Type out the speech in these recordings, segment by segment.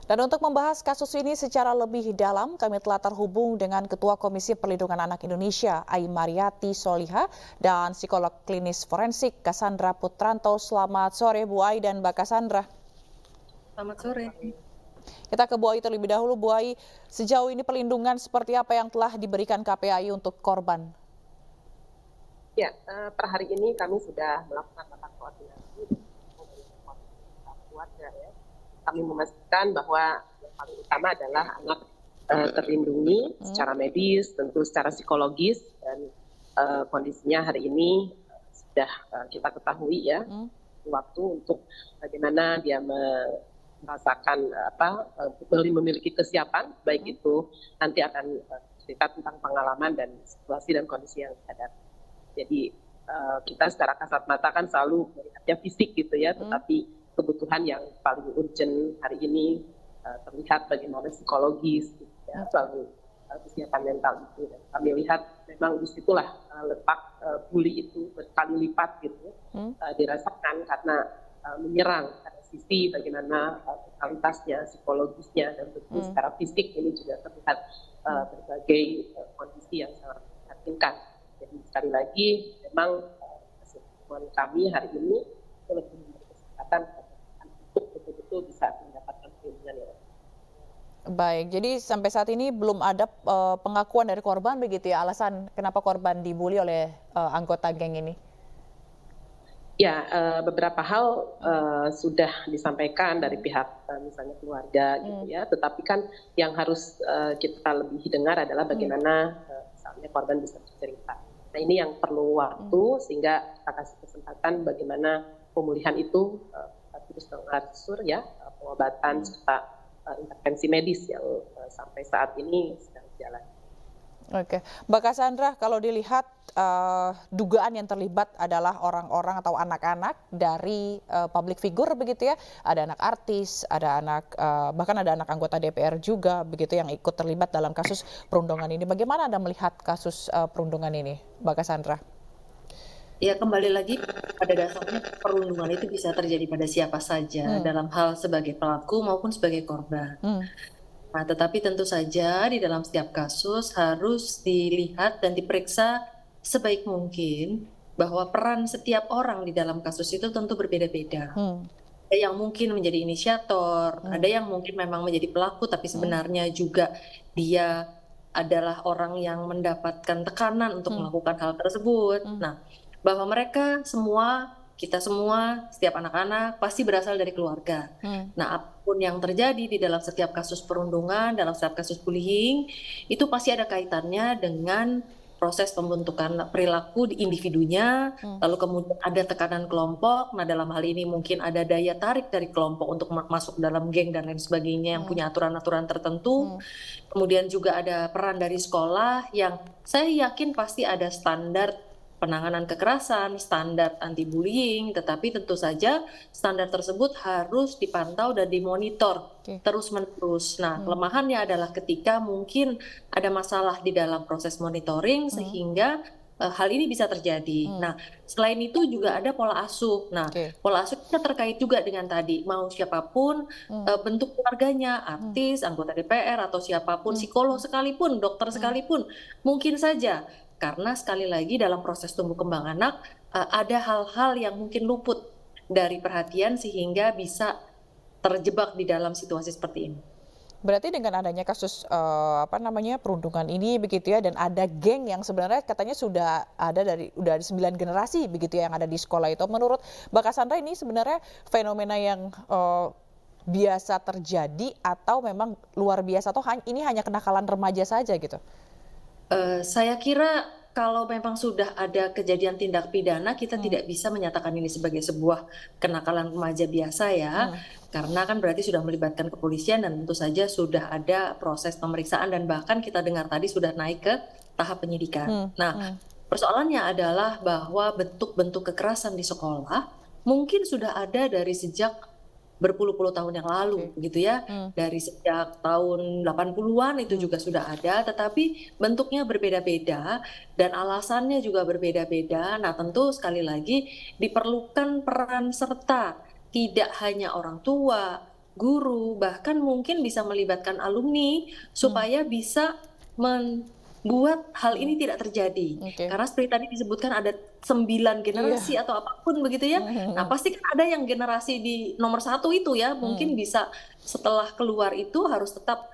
Dan untuk membahas kasus ini secara lebih dalam, kami telah terhubung dengan Ketua Komisi Perlindungan Anak Indonesia, Ai Mariati Soliha, dan psikolog klinis forensik Cassandra Putranto. Selamat sore Bu Ai dan Mbak Cassandra. Selamat sore. Kita ke Bu Ai terlebih dahulu. Bu Ai, sejauh ini perlindungan seperti apa yang telah diberikan KPAI untuk korban? Ya, per hari ini kami sudah melakukan rapat koordinasi dengan keluarga ya. Kami memastikan bahwa yang paling utama adalah anak terlindungi secara medis, tentu secara psikologis, dan kondisinya hari ini sudah kita ketahui ya, waktu untuk bagaimana dia merasakan memiliki kesiapan, baik itu nanti akan cerita tentang pengalaman dan situasi dan kondisi yang ada. Jadi kita secara kasat mata kan selalu melihatnya fisik gitu ya, tetapi kebutuhan yang paling urgent hari ini terlihat bagaimana psikologis, gitu ya, selalu kesiapan mental itu. Dan kami lihat memang disitulah letak bully itu berkali lipat gitu dirasakan karena menyerang pada sisi bagaimana totalitasnya, psikologisnya, dan tentu secara fisik ini juga terlihat berbagai kondisi yang sangat memprihatinkan. Jadi sekali lagi memang kesimpulan kami hari ini lebih memberi kesempatan untuk betul-betul bisa mendapatkan perlindungan ya. Baik, jadi sampai saat ini belum ada pengakuan dari korban begitu ya, alasan kenapa korban dibully oleh anggota geng ini? Ya, beberapa hal sudah disampaikan dari pihak misalnya keluarga gitu ya, tetapi kan yang harus kita lebih dengar adalah bagaimana misalnya korban bisa bercerita. Nah ini yang perlu waktu sehingga kita kasih kesempatan bagaimana pemulihan itu terus mengarsur ya, pengobatan serta intervensi medis yang sampai saat ini sedang berjalan. Oke, Mbak Cassandra, kalau dilihat dugaan yang terlibat adalah orang-orang atau anak-anak dari public figure begitu ya, ada anak artis, ada anak bahkan ada anak anggota DPR juga begitu yang ikut terlibat dalam kasus perundungan ini. Bagaimana Anda melihat kasus perundungan ini, Mbak Cassandra? Ya, kembali lagi pada dasarnya perundungan itu bisa terjadi pada siapa saja dalam hal sebagai pelaku maupun sebagai korban. Nah, tetapi tentu saja di dalam setiap kasus harus dilihat dan diperiksa sebaik mungkin bahwa peran setiap orang di dalam kasus itu tentu berbeda-beda. Ada yang mungkin menjadi inisiator, ada yang mungkin memang menjadi pelaku, tapi sebenarnya juga dia adalah orang yang mendapatkan tekanan untuk melakukan hal tersebut. Nah, bahwa mereka semua, kita semua, setiap anak-anak pasti berasal dari keluarga. Nah, apapun yang terjadi di dalam setiap kasus perundungan, dalam setiap kasus bullying, itu pasti ada kaitannya dengan proses pembentukan perilaku di individunya, lalu kemudian ada tekanan kelompok. Nah, dalam hal ini mungkin ada daya tarik dari kelompok untuk masuk dalam geng dan lain sebagainya yang punya aturan-aturan tertentu. Kemudian juga ada peran dari sekolah yang saya yakin pasti ada standar penanganan kekerasan, standar anti-bullying, tetapi tentu saja standar tersebut harus dipantau dan dimonitor terus-menerus. Nah, kelemahannya adalah ketika mungkin ada masalah di dalam proses monitoring sehingga hal ini bisa terjadi. Nah, selain itu juga ada pola asuh. Nah, pola asuh kita terkait juga dengan tadi, mau siapapun bentuk keluarganya, artis, anggota DPR, atau siapapun, psikolog sekalipun, dokter sekalipun, mungkin saja. Karena sekali lagi dalam proses tumbuh kembang anak ada hal-hal yang mungkin luput dari perhatian sehingga bisa terjebak di dalam situasi seperti ini. Berarti dengan adanya kasus perundungan ini begitu ya, dan ada geng yang sebenarnya katanya sudah ada udah 9 generasi begitu ya yang ada di sekolah itu. Menurut Mbak Cassandra ini sebenarnya fenomena yang biasa terjadi atau memang luar biasa atau ini hanya kenakalan remaja saja gitu? Saya kira kalau memang sudah ada kejadian tindak pidana, kita tidak bisa menyatakan ini sebagai sebuah kenakalan remaja biasa ya, karena kan berarti sudah melibatkan kepolisian dan tentu saja sudah ada proses pemeriksaan dan bahkan kita dengar tadi sudah naik ke tahap penyidikan. Nah, persoalannya adalah bahwa bentuk-bentuk kekerasan di sekolah mungkin sudah ada dari sejak berpuluh-puluh tahun yang lalu gitu ya. Dari sejak tahun 80-an itu juga sudah ada, tetapi bentuknya berbeda-beda dan alasannya juga berbeda-beda. Nah, tentu sekali lagi diperlukan peran serta tidak hanya orang tua, guru, bahkan mungkin bisa melibatkan alumni supaya bisa membuat hal ini tidak terjadi. Karena seperti tadi disebutkan ada 9 generasi atau apapun begitu ya. Nah, pasti kan ada yang generasi di nomor 1 itu ya, mungkin bisa setelah keluar itu harus tetap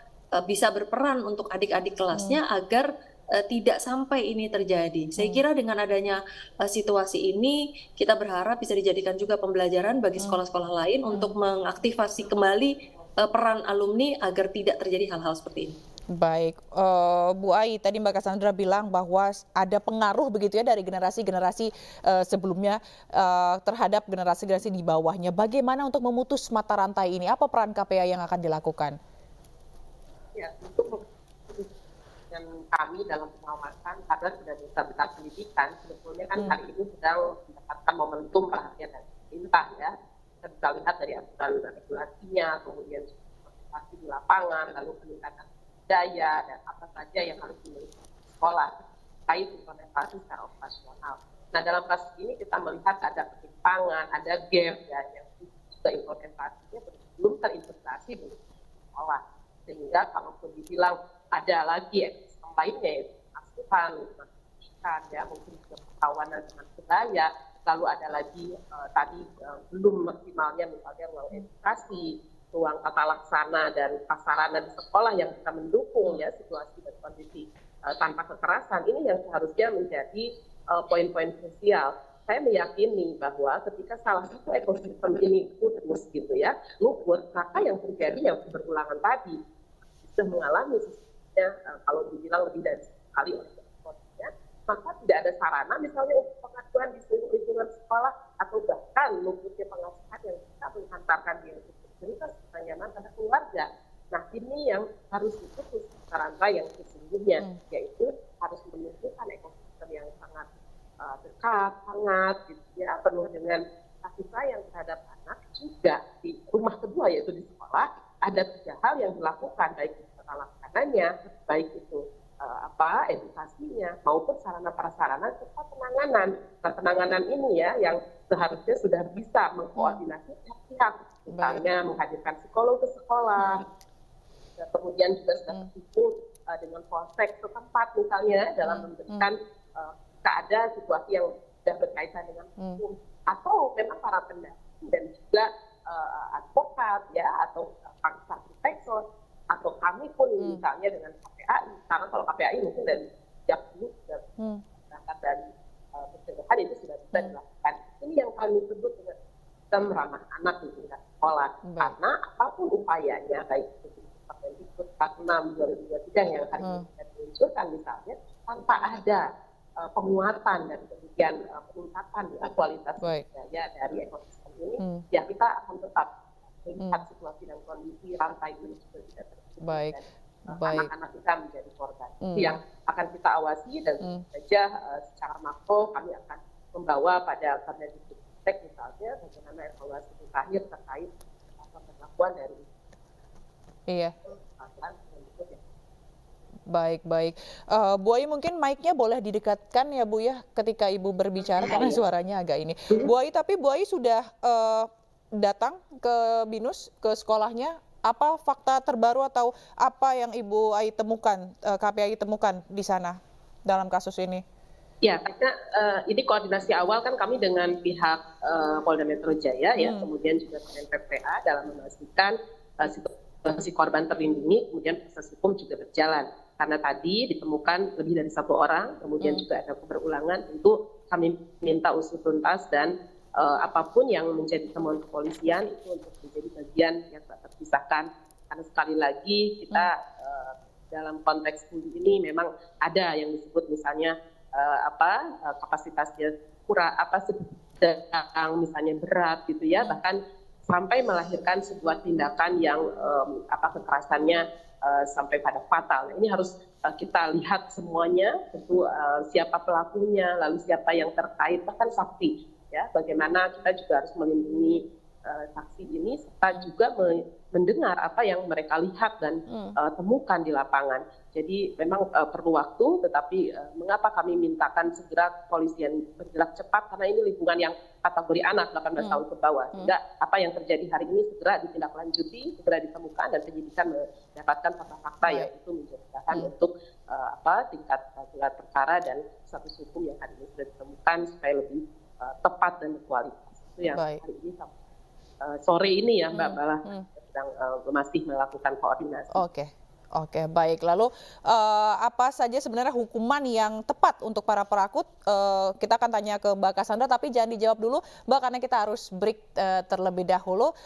bisa berperan untuk adik-adik kelasnya agar tidak sampai ini terjadi. Saya kira dengan adanya situasi ini, kita berharap bisa dijadikan juga pembelajaran bagi sekolah-sekolah lain untuk mengaktifasi kembali peran alumni agar tidak terjadi hal-hal seperti ini. Baik, Bu Ai, tadi Mbak Cassandra bilang bahwa ada pengaruh begitu ya dari generasi-generasi sebelumnya terhadap generasi-generasi di bawahnya. Bagaimana untuk memutus mata rantai ini? Apa peran KPA yang akan dilakukan? Ya, untuk dengan kami dalam pengawasan karena sudah bisa pendidikan, sebetulnya kan hari ini sedang mendapatkan momentum perhatian dari pemerintah ya. Kita bisa lihat dari aturan regulasinya, kemudian partisipasi di lapangan, lalu peningkatan daya dan apa saja yang harus dimiliki sekolah terkait implementasi secara operasional. Nah, dalam kasus ini kita melihat ada ketimpangan, ada gap ya, yang juga implementasinya belum terintegrasi di sekolah. Sehingga kalaupun dibilang ada lagi ekosistem lainnya, yaitu asuhan, pendidikan, ya, mungkin juga perkawanan dengan budaya, lalu ada lagi tadi belum maksimalnya misalnya ruang edukasi, ruang tata laksana dan prasarana di sekolah yang bisa mendukung ya situasi dan kondisi tanpa kekerasan. Ini yang seharusnya menjadi poin-poin krusial. Saya meyakini bahwa ketika salah satu ekosistem ini putus gitu ya, luput, maka yang terjadi yang berulangan tadi sudah mengalami sesungguhnya kalau dibilang lebih dari sekali oleh sekolahnya, maka tidak ada sarana misalnya untuk pengaduan di seluruh lingkungan sekolah atau bahkan luputnya pengasuhan yang bisa menghantarkan dia untuk cerita tentang nyaman pada keluarga. Nah, ini yang harus diputus rantai yang sesungguhnya, yaitu harus menunjukkan ekosistem yang sangat dekat, hangat, gitu ya, penuh dengan kasih sayang terhadap anak. Juga di rumah kedua yaitu di sekolah ada 3 hal yang dilakukan, baik itu tata laksananya, baik itu edukasinya maupun sarana prasarana serta penanganan. Nah, penanganan ini ya yang seharusnya sudah bisa mengkoordinasi pihak, misalnya menghadirkan psikolog ke sekolah, kemudian juga sudah terhubung dengan polsek setempat misalnya dalam memberikan keadaan situasi yang sudah berkaitan dengan hukum, atau memang para pendamping dan juga advokat ya atau saksi teksos, atau kami pun misalnya dengan KPAI, karena kalau KPAI mungkin dari sejak dulu sudah berangkat dari pencegahan itu sudah bisa dilakukan. Ini yang kami sebut dengan sistem ramah anak di tingkat sekolah. Karena apapun upayanya, baik itu Permendikbud 46 2023 yang hari ini sudah diluncurkan misalnya, tanpa ada penguatan dan kemudian peningkatan kualitas budaya dari ekosistem ini, ya kita akan tetap melihat situasi dan kondisi rantai ini juga tidak terjadi. Anak-anak kita menjadi korban. Itu yang akan kita awasi dan saja secara makro kami akan membawa pada Permendikbud misalnya bagaimana evaluasi terakhir terkait perlakuan dari Baik. Bu Ai, mungkin mic-nya boleh didekatkan ya Bu ya ketika Ibu berbicara karena suaranya agak ini. Bu Ai, tapi Bu Ai sudah datang ke BINUS, ke sekolahnya. Apa fakta terbaru atau apa yang Ibu Ai temukan, KPAI temukan di sana dalam kasus ini? Ya, karena ini koordinasi awal kan kami dengan pihak Polda Metro Jaya ya, kemudian juga dengan PPA dalam memastikan situasi korban terlindungi, kemudian proses hukum juga berjalan. Karena tadi ditemukan lebih dari 1 orang, kemudian juga ada keberulangan, tentu kami minta usut tuntas dan apapun yang menjadi temuan kepolisian itu untuk menjadi bagian yang tak terpisahkan. Karena sekali lagi kita dalam konteks studi ini memang ada yang disebut misalnya kapasitasnya sedang misalnya berat gitu ya, bahkan sampai melahirkan sebuah tindakan yang kekerasannya sampai pada fatal. Nah, ini harus kita lihat semuanya, tentu siapa pelakunya, lalu siapa yang terkait, bahkan saksi. Ya, bagaimana kita juga harus melindungi saksi ini serta juga mendengar apa yang mereka lihat dan temukan di lapangan. Jadi memang perlu waktu, tetapi mengapa kami mintakan segera kepolisian bergerak cepat, karena ini lingkungan yang kategori anak 18 tahun ke bawah. Sehingga apa yang terjadi hari ini segera ditindaklanjuti, segera ditemukan, dan penyidikan mendapatkan fakta-fakta yang itu menjadi bahan untuk tingkat gelar perkara dan status hukum yang hari ini sudah ditemukan supaya lebih tepat dan berkualitas. Itu yang hari ini sore ini ya Mbak Bala sedang masih melakukan koordinasi. Oke, baik. Lalu apa saja sebenarnya hukuman yang tepat untuk para pelaku? Kita akan tanya ke Mbak Cassandra, tapi jangan dijawab dulu, Mbak, karena kita harus break terlebih dahulu.